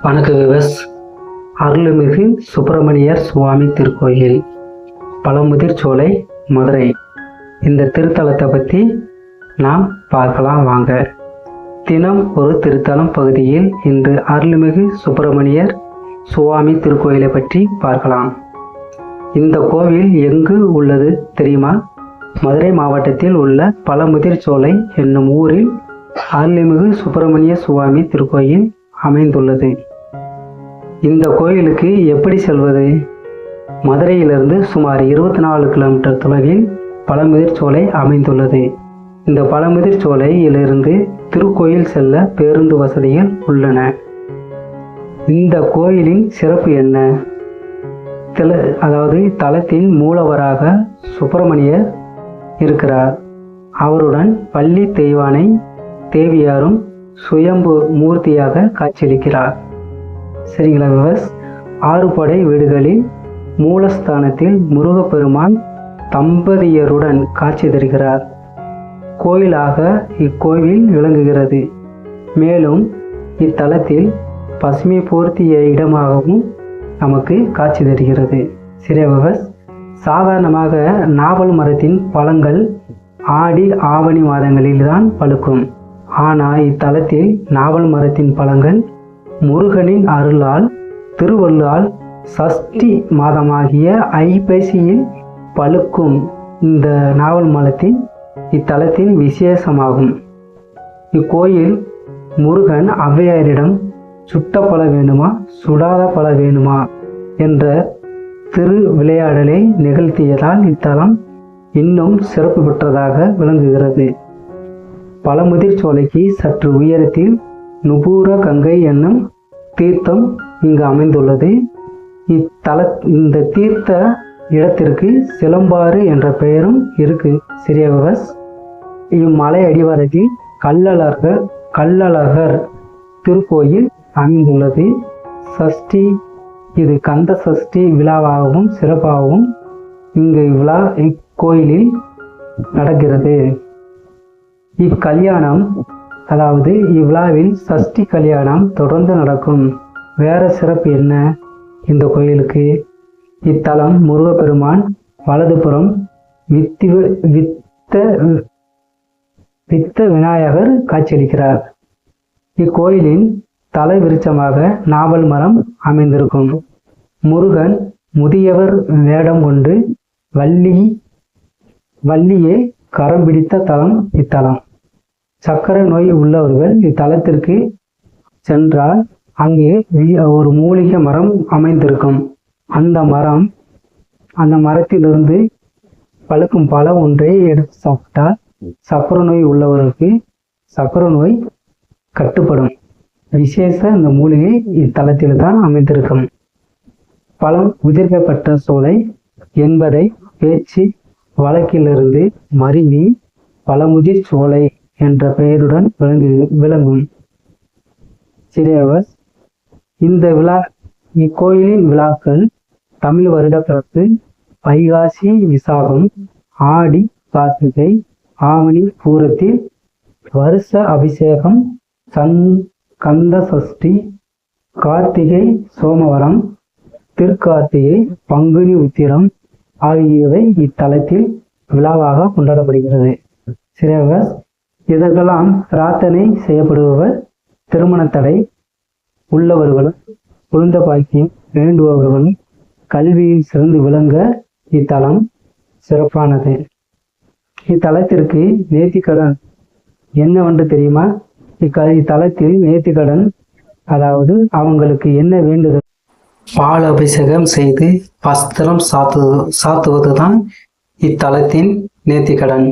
வணக்கம் விவஸ். அருள்மிகு சுப்பிரமணியர் சுவாமி திருக்கோயில், பழமுதிர்சோலை, மதுரை. இந்த திருத்தலத்தை பற்றி நாம் பார்க்கலாம் வாங்க. தினம் ஒரு திருத்தலம் பகுதியில் இன்று அருள்மிகு சுப்பிரமணியர் சுவாமி திருக்கோயிலை பற்றி பார்க்கலாம். இந்த கோவில் எங்கு உள்ளது தெரியுமா? மதுரை மாவட்டத்தில் உள்ள பழமுதிர்சோலை என்னும் ஊரில் அருள்மிகு சுப்பிரமணிய சுவாமி திருக்கோயில் அமைந்துள்ளது. இந்த கோயிலுக்கு எப்படி செல்வது? மதுரையிலிருந்து சுமார் 24 கிலோமீட்டர் தொலைவில் பழமுதிர்சோலை அமைந்துள்ளது. இந்த பழமுதிர்சோலையிலிருந்து திருக்கோயில் செல்ல பேருந்து வசதிகள் உள்ளன. இந்த கோயிலின் சிறப்பு என்ன? அதாவது தலத்தின் மூலவராக சுப்பிரமணியர் இருக்கிறார். அவருடன் வள்ளி தெய்வானை தேவியாரும் சுயம்பு மூர்த்தியாக காட்சியளிக்கிறார். சரிங்களா விவஸ்? 6 படை வீடுகளில் மூலஸ்தானத்தில் முருகப்பெருமான் தம்பதியருடன் காட்சி தருகிறார். கோயிலாக இக்கோவில் விளங்குகிறது. மேலும் இத்தலத்தில் பசுமை போர்த்திய இடமாகவும் நமக்கு காட்சி தருகிறது. சரி விவஸ், சாதாரணமாக நாவல் மரத்தின் பழங்கள் ஆடி ஆவணி மாதங்களில்தான் பழுக்கும். ஆனால் இத்தலத்தில் நாவல் மரத்தின் பழங்கள் முருகனின் அருளால் திருவள்ளால் சஷ்டி மாதமாகிய ஐப்பசியில் பழுக்கும். இந்த நாவல் மரத்தின் இத்தலத்தின் விசேஷமாகும். இக்கோயில் முருகன் ஔவையாரிடம் சுட்ட பழ வேணுமா சுடாத பழ வேணுமா என்ற திரு விளையாடலை நிகழ்த்தியதால் இத்தலம் இன்னும் சிறப்பு பெற்றதாக விளங்குகிறது. பழமுதிர்சோலைக்கு சற்று உயரத்தில் நுபூர கங்கை என்னும் தீர்த்தம் இங்கு அமைந்துள்ளது. இந்த தீர்த்த இடத்திற்கு சிலம்பாறு என்ற பெயரும் இருக்கு. சிறியவஸ், இம்மலை அடிவாரத்தில் கள்ளழகர் திருக்கோயில் அமைந்துள்ளது. சஷ்டி, இது கந்த சஷ்டி விழாவாகவும் சிறப்பாகவும் இக்கோயிலில் நடக்கிறது. இக்கல்யாணம், அதாவது இவ்விழாவில் சஷ்டி கல்யாணம் தொடர்ந்து நடக்கும். வேற சிறப்பு என்ன இந்த கோயிலுக்கு? இத்தலம் முருகப்பெருமான் வலதுபுறம் வித்த விநாயகர் காட்சியளிக்கிறார். இக்கோயிலின் தல விருட்சமாக நாவல் மரம் அமைந்திருக்கும். முருகன் முதியவர் வேடம் கொண்டு வள்ளியை கரம் பிடித்த தலம் இத்தலம். சக்கரை நோய் உள்ளவர்கள் இத்தலத்திற்கு சென்றால் அங்கே ஒரு மூலிகை மரம் அமைந்திருக்கும். அந்த மரத்திலிருந்து பழுக்கும் பழம் ஒன்றை எடுத்து சாப்பிட்டால் சக்கரை நோய் உள்ளவர்களுக்கு சக்கரை நோய் கட்டுப்படும். விசேஷ இந்த மூலிகை இத்தலத்தில் தான் அமைந்திருக்கும். பழம் உதிர்க்கப்பட்ட சோலை என்பதை பேச்சு வழக்கிலிருந்து மருவி பழமுதிர் சோலை என்ற பெயருடன் விளங்கும். சிறியவர், இக்கோயிலின் விழாக்கள் தமிழ் வருடப்பிறப்பு, வைகாசி விசாகம், ஆடி கார்த்திகை, ஆவணி பூரத்தில் வருஷ அபிஷேகம், கந்த சஷ்டி, கார்த்திகை சோமவரம், திருக்கார்த்திகை, பங்குனி உத்திரம் ஆகியவை இத்தலத்தில் விழாவாக கொண்டாடப்படுகிறது. சிறியவர், இதற்கெல்லாம் பிரார்த்தனை செய்யப்படுபவர் திருமண தடை உள்ளவர்களும் குழந்தை பாக்கியம் வேண்டுபவர்களும் கல்வியில் சிறந்து விளங்க இத்தலம் சிறப்பானது. இத்தலத்திற்கு நேர்த்திக்கடன் என்னவென்று தெரியுமா? இத்தலத்தில் நேர்த்திக்கடன், அதாவது அவங்களுக்கு என்ன வேண்டுதல், பால் அபிஷேகம் செய்து வஸ்திரம் சாத்துவது தான் இத்தலத்தின் நேர்த்திக்கடன்.